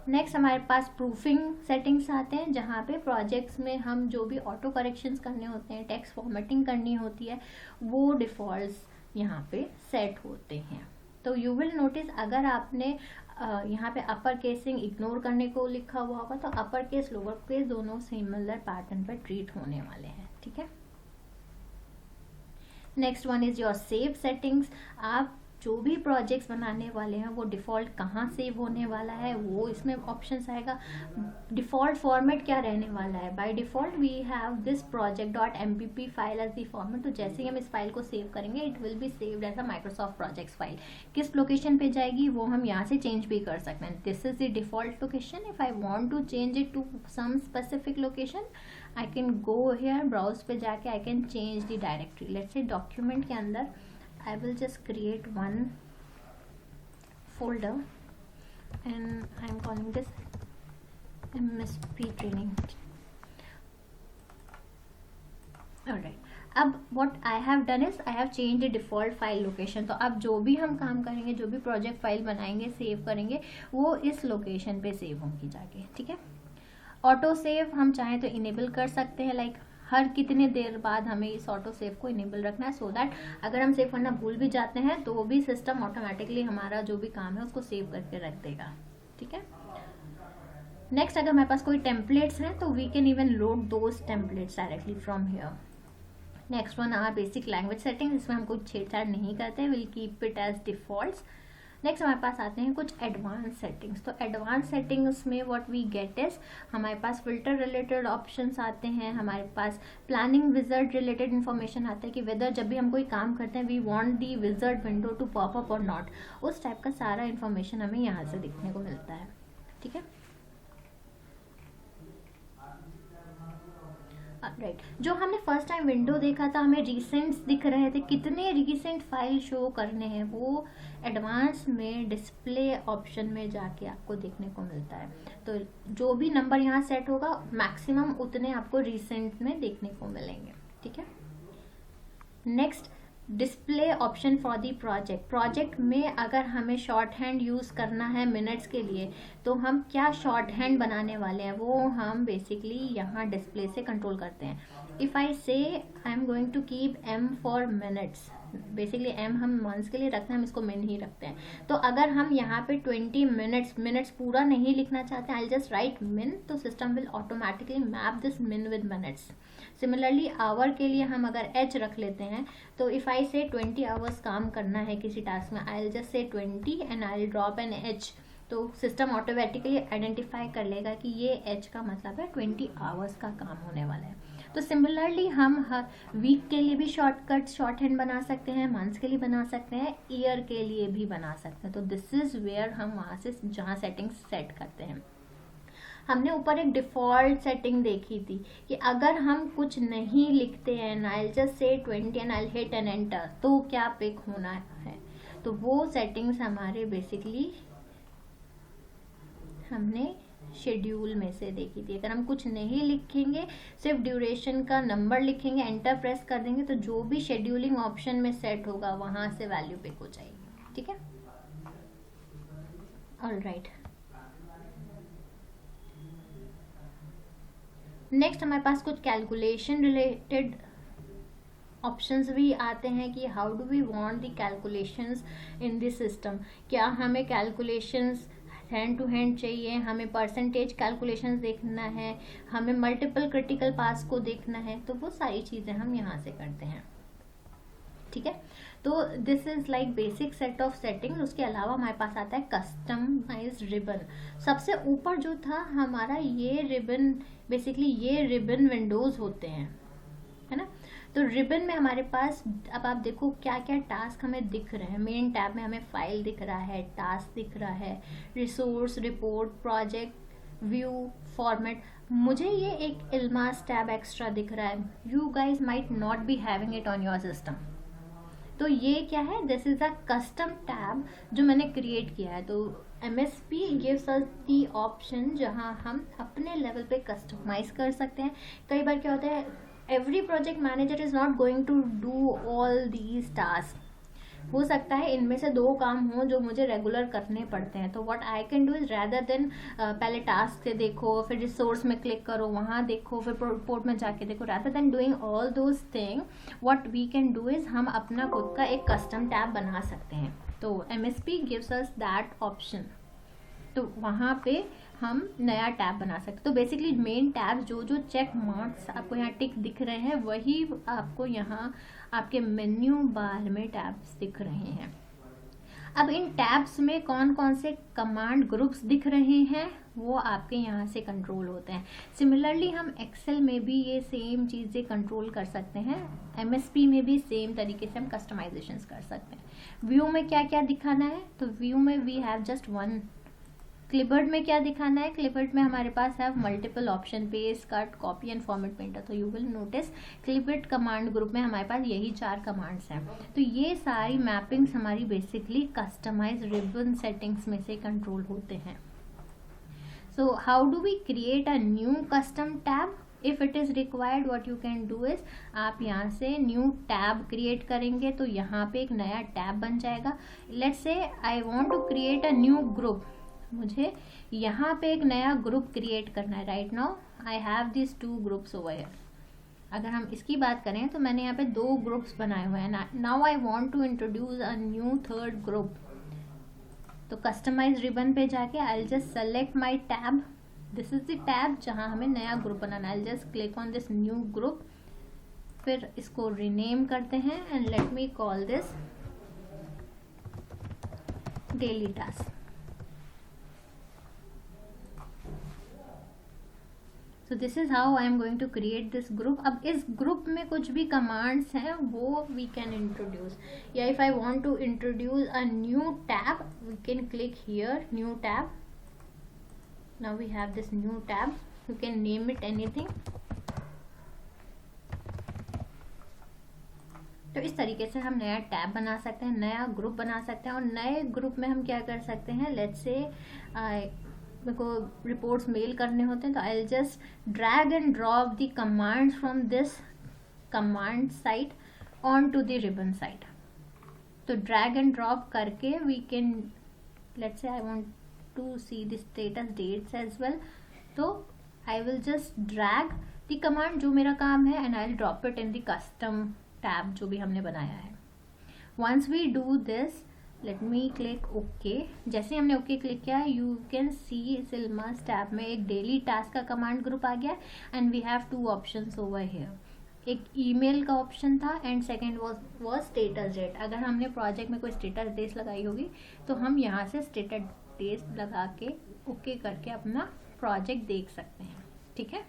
नेक्स्ट हमारे पास प्रूफिंग सेटिंग्स आते हैं, जहाँ पे प्रोजेक्ट्स में हम जो भी ऑटो करेक्शंस करने होते हैं, टेक्स्ट फॉर्मेटिंग करनी होती है, वो डिफॉल्ट्स यहाँ पे सेट होते हैं। तो यू विल नोटिस अगर आपने यहाँ पे अपर केसिंग इग्नोर करने को लिखा हुआ होगा तो अपर केस लोअर केस दोनों सिमिलर पैटर्न पर ट्रीट होने वाले हैं। ठीक है। Next one is your save settings. आप जो भी प्रोजेक्ट्स बनाने वाले हैं वो डिफ़ॉल्ट कहाँ सेव होने वाला है वो इसमें ऑप्शंस आएगा। डिफ़ॉल्ट फॉर्मेट क्या रहने वाला है, by default we have this project.mpp file as the format. तो जैसे ही हम इस फाइल को सेव करेंगे it will be saved as a Microsoft projects file. किस लोकेशन पे जाएगी वो हम यहाँ से चेंज भी कर सकते हैं। This is the default location. If I want to change it to some specific location I can go here, browse पे जाके I can change the directory. Let's say document के अंदर I will just create one folder and I'm calling this MSP training. Alright, अब what I have done is I have changed the default file location। तो अब जो भी हम काम करेंगे, जो भी प्रोजेक्ट फाइल बनाएंगे, सेव करेंगे, वो इस लोकेशन पे सेव होंगी जाके। ठीक है। ऑटो सेव हम चाहें तो इनेबल कर सकते हैं, लाइक हर कितने देर बाद हमें इस ऑटो सेव को इनेबल रखना है, सो दैट अगर हम सेव करना भूल भी जाते हैं तो भी सिस्टम ऑटोमेटिकली हमारा जो भी काम है उसको सेव करके रख देगा। ठीक है। नेक्स्ट, अगर हमारे पास कोई टेम्पलेट्स हैं तो we can even load those templates directly from here. Next one are basic language setting. इसमें हम कोई छेड़छाड़ नहीं करते, will keep it as defaults. Next हमारे पास आते हैं कुछ एडवांस सेटिंग्स। तो एडवांस सेटिंग्स में व्हाट वी गेट इज हमारे पास फिल्टर रिलेटेड ऑप्शंस आते हैं, हमारे पास प्लानिंग विजर्ड रिलेटेड इन्फॉर्मेशन आता है कि वेदर जब भी हम कोई काम करते हैं we want the wizard window to pop up और नॉट, उस टाइप का सारा इन्फॉर्मेशन हमें यहाँ से दिखने को मिलता है। ठीक है। राइट, जो हमने फर्स्ट टाइम विंडो देखा था हमें रिसेंट्स दिख रहे थे, कितने रिसेंट फाइल शो करने हैं वो एडवांस में डिस्प्ले ऑप्शन में जाके आपको देखने को मिलता है। तो जो भी नंबर यहाँ सेट होगा मैक्सिमम उतने आपको रिसेंट में देखने को मिलेंगे। ठीक है। Next, display option for the project. Project में अगर हमें शॉर्ट हैंड यूज़ करना है मिनट्स के लिए तो हम क्या शॉर्ट हैंड बनाने वाले हैं वो हम बेसिकली यहाँ डिस्प्ले से कंट्रोल करते हैं। If I say I am going to keep M for minutes, basically M हम मंथ्स के लिए रखते हैं, हम इसको मिन ही रखते हैं। तो अगर हम यहाँ पे 20 मिनट्स पूरा नहीं लिखना चाहते हैं, आई जस्ट राइट मिन, तो system will automatically map this मिन विद मिनट्स। सिमिलरली आवर के लिए हम अगर एच रख लेते हैं तो इफ़ आई से 20 आवर्स काम करना है किसी टास्क में, आई will just say 20 and I will drop an H, तो सिस्टम ऑटोमेटिकली आइडेंटिफाई कर लेगा कि ये एच का मतलब है 20 आवर्स का काम होने वाला है। तो सिमिलरली हम हर वीक के लिए भी शॉर्टकट शॉर्ट हैंड बना सकते हैं, मंथ्स के लिए बना सकते हैं, ईयर के लिए भी बना सकते हैं। तो दिस इज वेयर हम वहाँ से जहाँ सेटिंग्स सेट करते हैं। हमने ऊपर एक डिफ़ॉल्ट सेटिंग देखी थी कि अगर हम कुछ नहीं लिखते हैं, आई just say 20 and I hit an enter, तो क्या पिक होना है। तो वो सेटिंग्स हमारे बेसिकली हमने शेड्यूल में से देखी थी। अगर हम कुछ नहीं लिखेंगे, सिर्फ ड्यूरेशन का नंबर लिखेंगे, एंटर प्रेस कर देंगे, तो जो भी शेड्यूलिंग ऑप्शन में सेट होगा वहाँ से वैल्यू पिक हो जाएगी। ठीक है। ऑलराइट, नेक्स्ट हमारे पास कुछ कैलकुलेशन रिलेटेड ऑप्शंस भी आते हैं कि how do we want the calculations in this system. क्या हमें कैलकुलेशंस हैंड टू हैंड चाहिए, हमें परसेंटेज कैलकुलेशंस देखना है, हमें मल्टीपल क्रिटिकल पास को देखना है, तो वो सारी चीज़ें हम यहाँ से करते हैं। ठीक है, तो this is like basic set of settings. उसके अलावा हमारे पास आता है कस्टमाइज रिबन। सबसे ऊपर जो था हमारा ये रिबन, बेसिकली ये रिबन विंडोज होते हैं, है ना। तो रिबन में हमारे पास अब आप देखो क्या क्या टास्क हमें दिख रहे हैं। मेन टैब में हमें फाइल दिख रहा है, टास्क दिख रहा है, resource, report, project, view, format. मुझे ये एक इल्मास टैब एक्स्ट्रा दिख रहा है, you guys might not be having it on your system. तो ये क्या है, this is a custom tab जो मैंने क्रिएट किया है। तो MSP gives us the option जहां हम अपने लेवल पे कस्टमाइज कर सकते हैं। कई बार क्या होता है, every project manager is not going to do all these task. हो सकता है इनमें से 2 काम हो जो मुझे रेगुलर करने पड़ते हैं। तो what I can do is rather than पहले टास्क से देखो, फिर रिसोर्स में क्लिक करो, वहाँ देखो, फिर रिपोर्ट में जाके देखो, rather than doing all those thing, what we can do is हम अपना खुद का एक कस्टम टैब बना सकते हैं। तो MSP gives us that option. तो वहाँ पे हम नया टैब बना सकते। तो बेसिकली मेन टैब जो चेक मार्क्स आपको यहाँ टिक दिख रहे हैं वही आपको यहाँ आपके मेन्यू बार में टैब्स दिख रहे हैं। अब इन टैब्स में कौन कौन से कमांड ग्रुप्स दिख रहे हैं वो आपके यहाँ से कंट्रोल होते हैं। सिमिलरली हम एक्सेल में भी ये सेम चीज़ें कंट्रोल कर सकते हैं, MSP में भी सेम तरीके से हम कस्टमाइजेशंस कर सकते हैं। व्यू में क्या क्या दिखाना है, तो व्यू में we have just one. Clipboard में क्या दिखाना है, क्लिपबोर्ड में हमारे पास है multiple option, paste, cut, copy and format painter. तो you will notice clipboard command group में हमारे पास यही 4 कमांड्स हैं। तो ये सारी मैपिंग्स हमारी बेसिकली कस्टमाइज रिबन सेटिंग्स में से कंट्रोल होते हैं। So how do we create a new custom tab? If it is required what you can do is आप यहाँ से न्यू टैब क्रिएट करेंगे तो यहाँ पे एक नया टैब बन जाएगा। Let's say I want to create a new group, मुझे यहाँ पे एक नया ग्रुप क्रिएट करना है। Right now I have this 2 groups over here. अगर हम इसकी बात करें तो मैंने यहाँ पे 2 ग्रुप्स बनाए हुए हैं। Now I want to introduce a new 3rd group. तो कस्टमाइज रिबन पे जाके I will just select my tab, this is the tab जहाँ हमें नया ग्रुप बनाना है। I will just click on this new group, फिर इसको रीनेम करते हैं and let me call this daily task. So this is how I am going to create this group. अब इस ग्रुप में कुछ भी कमांड्स हैं वो we can introduce, या if I want to introduce a new tab we can click here, new tab. Now we have this new tab, you can name it anything. तो इस तरीके से हम नया टैब बना सकते हैं, नया ग्रुप बना सकते हैं। और नए ग्रुप में हम क्या कर सकते हैं, लेट्स से मेरे को रिपोर्ट्स मेल करने होते हैं तो I will just drag and drop the commands from this command side on to the ribbon side. तो ड्रैग एंड ड्रॉप करके we can, let's say I want to see the status dates as well, तो I will just drag the command जो मेरा काम है and I will drop it in the custom tab जो भी हमने बनाया है। Once we do this, let me click okay. जैसे हमने ओके क्लिक किया यू कैन सी सिल्मास टैब में एक डेली टास्क का कमांड ग्रुप आ गया and we have 2 options over here. एक ईमेल का ऑप्शन था and second was status date. अगर हमने प्रोजेक्ट में कोई स्टेटस डेट लगाई होगी तो हम यहाँ से स्टेटस डेट लगा के ओके करके अपना प्रोजेक्ट देख सकते हैं। ठीक है,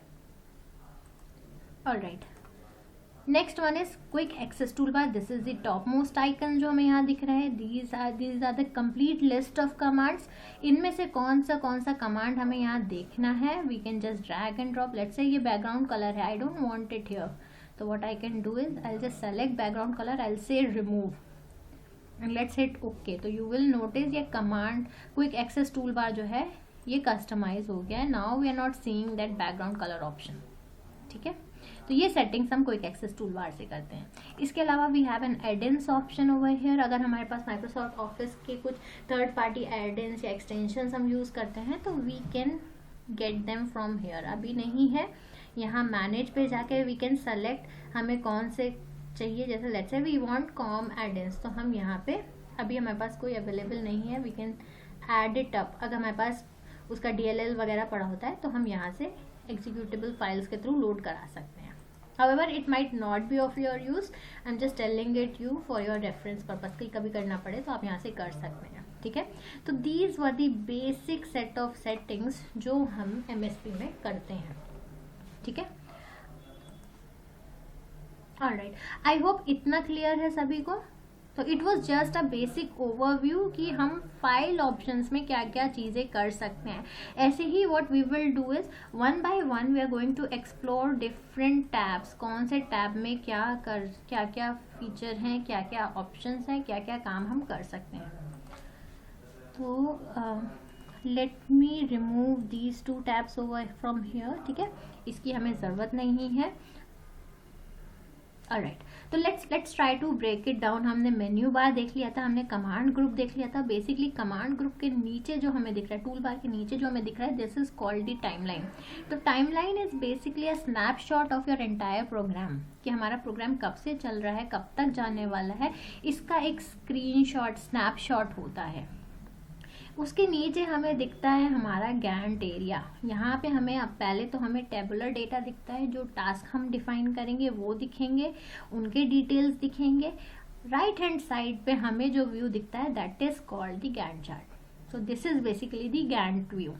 alright. Next one is quick access tool bar. This is the top most icon जो हमें यहाँ दिख रहा है। These are the complete list of commands. इनमें से कौन सा कमांड हमें यहाँ देखना है, we can just drag and drop. Let's say ये बैकग्राउंड कलर है, I don't want it here, तो what I can do is I will just select background colour, I will say remove and let's hit okay. तो you will notice ये command quick access tool bar जो है ये customize हो गया है। Now we are not seeing that background colour option. ठीक है, तो ये सेटिंग्स हम क्विक एक्सेस टूल बार से करते हैं। इसके अलावा we have an add-ins option over here. अगर हमारे पास माइक्रोसॉफ्ट ऑफिस के कुछ थर्ड पार्टी एड-इन्स या एक्सटेंशंस हम यूज़ करते हैं तो we can get them from here. अभी नहीं है यहाँ मैनेज पे जाके वी कैन सेलेक्ट हमें कौन से चाहिए। जैसे let's say we want com एड-इन्स, तो हम यहाँ पे अभी हमारे पास कोई अवेलेबल नहीं है, we can add it up. अगर हमारे पास उसका DLL वगैरह पड़ा होता है तो हम यहाँ से एग्जीक्यूटेबल फाइल्स के थ्रू लोड करा सकते हैं। However, it might not be of your use. I'm just telling it you for your reference purpose. कभी करना पड़े तो आप यहाँ से कर सकते हैं, ठीक है। तो these were the basic set of settings जो हम MSP में करते हैं, ठीक है। Alright, I hope इतना क्लियर है सभी को। तो it was just a basic overview कि हम फाइल ऑप्शंस में क्या क्या चीज़ें कर सकते हैं। ऐसे ही what we will do is one by one we are going to explore different tabs, कौन से टैब में क्या क्या फीचर हैं, क्या क्या ऑप्शंस हैं, क्या क्या काम हम कर सकते हैं। तो let me remove these 2 tabs over from here, ठीक है, इसकी हमें ज़रूरत नहीं है। ऑलराइट, तो let's try to break it down. हमने मेन्यू बार देख लिया था, हमने कमांड ग्रुप देख लिया था। बेसिकली कमांड ग्रुप के नीचे जो हमें दिख रहा है, टूल बार के नीचे जो हमें दिख रहा है, this is called the timeline. तो timeline is basically a snapshot of your entire program, कि हमारा प्रोग्राम कब से चल रहा है, कब तक जाने वाला है, इसका एक स्क्रीनशॉट, स्नैपशॉट होता है। उसके नीचे हमें दिखता है हमारा गैंट एरिया। यहाँ पे हमें अब पहले तो हमें टेबुलर डेटा दिखता है, जो टास्क हम डिफाइन करेंगे वो दिखेंगे, उनके डिटेल्स दिखेंगे। राइट हैंड साइड पे हमें जो व्यू दिखता है that is called the Gantt chart. So this is basically the Gantt view.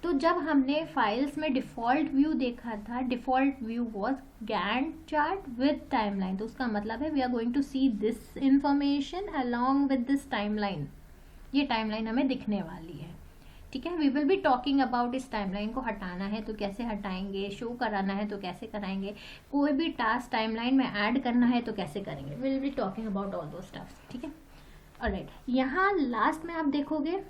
तो जब हमने फाइल्स में डिफ़ॉल्ट व्यू देखा था, default view was Gantt chart with timeline. तो उसका मतलब है we are going to see this information along with this timeline. ये टाइमलाइन हमें दिखने वाली है, ठीक है। We will be talking about इस टाइमलाइन को हटाना है तो कैसे हटाएंगे, शो कराना है तो कैसे कराएंगे, कोई भी टास्क टाइमलाइन में ऐड करना है तो कैसे करेंगे। We will be talking about all those stuffs, ठीक है। ऑलराइट, यहाँ लास्ट में आप देखोगे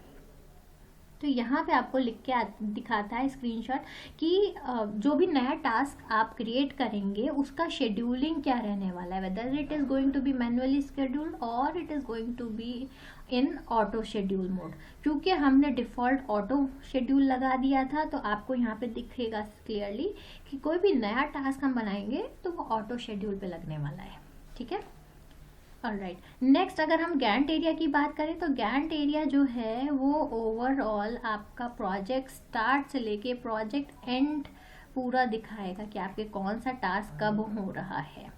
तो यहाँ पे आपको लिख के दिखाता है स्क्रीनशॉट कि जो भी नया टास्क आप क्रिएट करेंगे उसका शेड्यूलिंग क्या रहने वाला है, whether it is going to be manually scheduled और it is going to be in auto schedule mode. क्योंकि हमने डिफ़ॉल्ट ऑटो शेड्यूल लगा दिया था तो आपको यहाँ पे दिखेगा क्लियरली कि कोई भी नया टास्क हम बनाएंगे तो वो ऑटो शेड्यूल पे लगने वाला है, ठीक है। ऑलराइट, नेक्स्ट अगर हम गैंट एरिया की बात करें तो गैंट एरिया जो है वो ओवरऑल आपका प्रोजेक्ट स्टार्ट से लेके प्रोजेक्ट एंड पूरा दिखाएगा कि आपके कौन सा टास्क कब हो रहा है।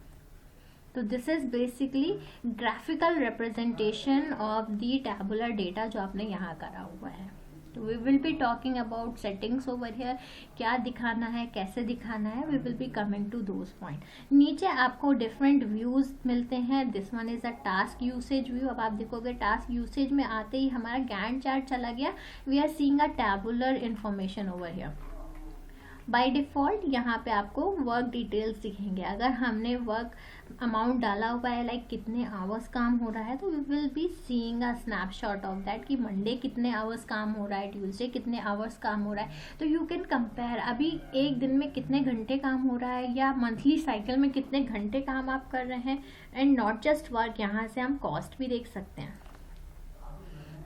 तो this is basically graphical representation of the tabular data जो आपने यहाँ करा हुआ है। तो we will be talking about settings over here, क्या दिखाना है, कैसे दिखाना है, we will be coming to those point. नीचे आपको डिफरेंट व्यूज मिलते हैं। This one is a task usage view. अब आप देखोगे टास्क यूसेज में आते ही हमारा गैंट चार्ट चला गया। We are seeing a tabular information over here. By default यहाँ पे आपको वर्क डिटेल्स दिखेंगे। अगर हमने वर्क अमाउंट डाला हुआ है, लाइक कितने आवर्स काम हो रहा है, तो we will be seeing a snapshot of that कि मंडे कितने आवर्स काम हो रहा है, ट्यूसडे कितने आवर्स काम हो रहा है। तो यू कैन कंपेयर अभी एक दिन में कितने घंटे काम हो रहा है या मंथली साइकिल में कितने घंटे काम आप कर रहे हैं। एंड नॉट जस्ट वर्क, यहाँ से हम कॉस्ट भी देख सकते हैं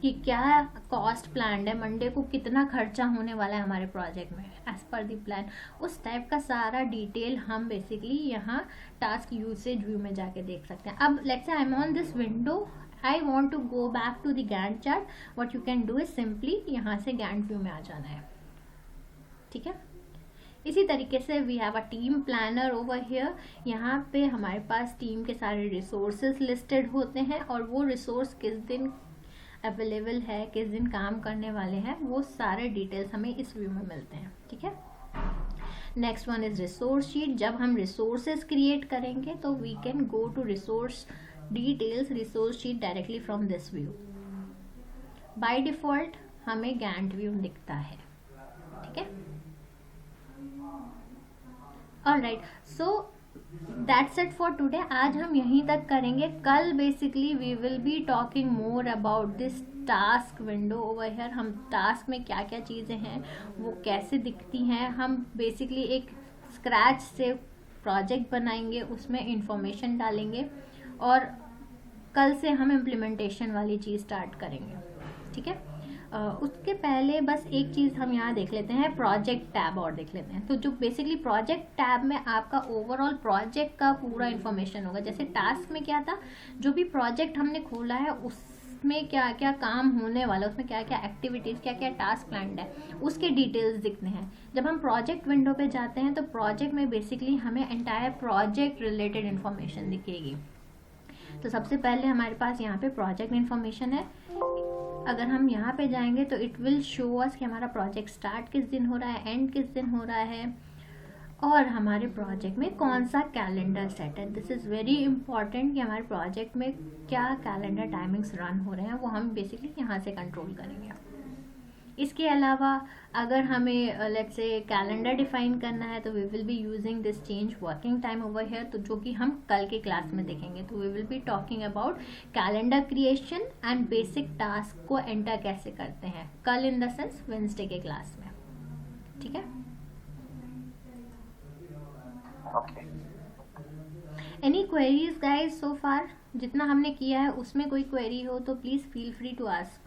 कि क्या कॉस्ट प्लान है, मंडे को कितना खर्चा होने वाला है हमारे प्रोजेक्ट में एज पर द प्लान। उस टाइप का सारा डिटेल हम बेसिकली यहाँ टास्क यूसेज व्यू में जाके देख सकते हैं। अब let's say I am on this window, I want to go back to the Gantt chart. What you can do is simply यहाँ से गैंट व्यू में आ जाना है, ठीक है। इसी तरीके से we have a team planner over here. यहाँ पे हमारे पास टीम के सारे रिसोर्सेज लिस्टेड होते हैं और वो रिसोर्स किस दिन अवेलेबल है, किस दिन काम करने वाले हैं, वो सारे डिटेल्स हमें इस व्यू में मिलते हैं, ठीक है। Next one is resource sheet. जब हम रिसोर्सेज क्रिएट करेंगे तो we can go to resource details, resource sheet directly from this view. By default हमें गैंट व्यू दिखता है, ठीक है। Alright, so that's it for today. आज हम यहीं तक करेंगे। कल basically we will be talking more about this task window over here. हम टास्क में क्या क्या चीज़ें हैं वो कैसे दिखती हैं, हम बेसिकली एक स्क्रैच से प्रोजेक्ट बनाएंगे, उसमें इंफॉर्मेशन डालेंगे और कल से हम इम्प्लीमेंटेशन वाली चीज़ स्टार्ट करेंगे, ठीक है। उसके पहले बस एक चीज़ हम यहाँ देख लेते हैं, प्रोजेक्ट टैब और देख लेते हैं। तो जो बेसिकली प्रोजेक्ट टैब में आपका ओवरऑल प्रोजेक्ट का पूरा इन्फॉर्मेशन होगा। जैसे टास्क में क्या था, जो भी प्रोजेक्ट हमने खोला है उसमें क्या क्या काम होने वाला, उसमें क्या क्या एक्टिविटीज़, क्या क्या टास्क प्लान्ड है, उसके डिटेल्स दिखते हैं। जब हम प्रोजेक्ट विंडो पे जाते हैं तो प्रोजेक्ट में बेसिकली हमें एंटायर प्रोजेक्ट रिलेटेड इन्फॉर्मेशन दिखेगी। तो सबसे पहले हमारे पास यहाँ पे प्रोजेक्ट इन्फॉर्मेशन है। अगर हम यहाँ पे जाएंगे तो इट विल शो अस कि हमारा प्रोजेक्ट स्टार्ट किस दिन हो रहा है, एंड किस दिन हो रहा है, और हमारे प्रोजेक्ट में कौन सा कैलेंडर सेट है। दिस इज़ वेरी इंपॉर्टेंट कि हमारे प्रोजेक्ट में क्या कैलेंडर टाइमिंग्स रन हो रहे हैं, वो हम बेसिकली यहाँ से कंट्रोल करेंगे। इसके अलावा अगर हमें लेट्स से कैलेंडर डिफाइन करना है तो we will be using this change working time over here, तो जो कि हम कल के क्लास में देखेंगे। तो we will be talking about calendar creation and basic task को एंटर कैसे करते हैं, कल इन द सेंस वेंसडे के क्लास में। ठीक है, okay. Any queries guys so far? जितना हमने किया है उसमें कोई क्वेरी हो तो please feel free to ask.